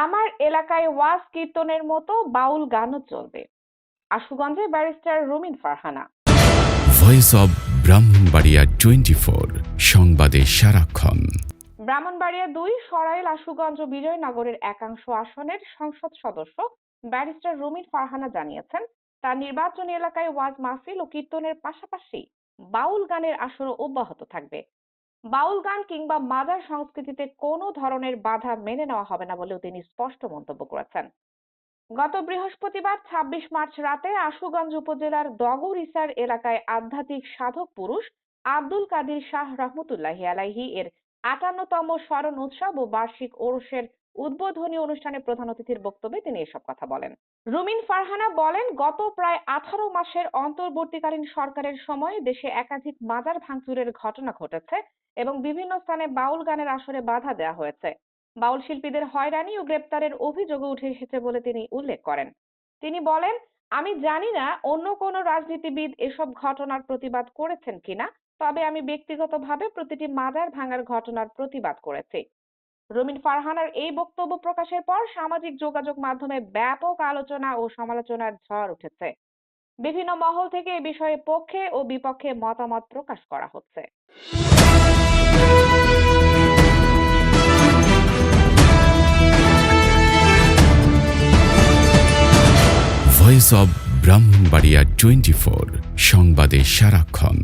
আমার এলাকায় ওয়াজ কীর্তনের মতো বাউল গানও চলবে। আশুগঞ্জে barrister Rumin Farhana. Voice of Brahmanbaria 24 সংবাদে সারাক্ষণ। ব্রাহ্মণবাড়িয়া ২ সরাইল আশুগঞ্জ ও বিজয়নগরের একাংশ আসনের সংসদ সদস্য ব্যারিস্টার রুমিন ফারহানা জানিয়েছেন, তার নির্বাচনী এলাকায় ওয়াজ মাহফিল ও কীর্তনের পাশাপাশি বাউল গানের আসরও অব্যাহত থাকবে। বাউল গান কিংবা মাজার সংস্কৃতিতে কোনো ধরনের বাধা মেনে নেওয়া হবে না বলেও তিনি স্পষ্ট মন্তব্য করেছেন। গত বৃহস্পতিবার ২৬ মার্চ রাতে আশুগঞ্জ উপজেলার দগর-ইসার এলাকায় আধ্যাত্মিক সাধক পুরুষ আব্দুল কাদির শাহ রহমতুল্লাহি আলাইহি এর ৫৮তম স্মরণ উৎসব ও বার্ষিক ওরসের উদ্বোধনী অনুষ্ঠানে প্রধান অতিথির বক্তব্যে তিনি এসব কথা বলেন। রুমিন ফারহানা বলেন, গত প্রায় ১৮ মাসের অন্তর্বর্তীকালীন সরকারের সময় দেশে একাধিক মাজার ভাঙচুরের ঘটনা ঘটেছে এবং বিভিন্ন স্থানে বাউল গানের আসরে বাধা দেওয়া হয়েছে। বাউল শিল্পীদের হয়রানি ও গ্রেপ্তারের অভিযোগও উঠে এসেছে বলে তিনি উল্লেখ করেন। তিনি বলেন, আমি জানি না অন্য কোনো রাজনীতিবিদ এসব ঘটনার প্রতিবাদ করেছেন কিনা, তবে আমি ব্যক্তিগতভাবে প্রতিটি মাজার ভাঙার ঘটনার প্রতিবাদ করেছি। রুমিন ফারহানার এই বক্তব্য প্রকাশের পর সামাজিক যোগাযোগ মাধ্যমে ব্যাপক আলোচনা ও সমালোচনার ঝড় উঠেছে। বিভিন্ন মহল থেকে এ বিষয়ে পক্ষে ও বিপক্ষে মতামত প্রকাশ করা হচ্ছে। ভয়েস অব ব্রাহ্মণবাড়িয়া 24 সংবাদে সারাক্ষণ।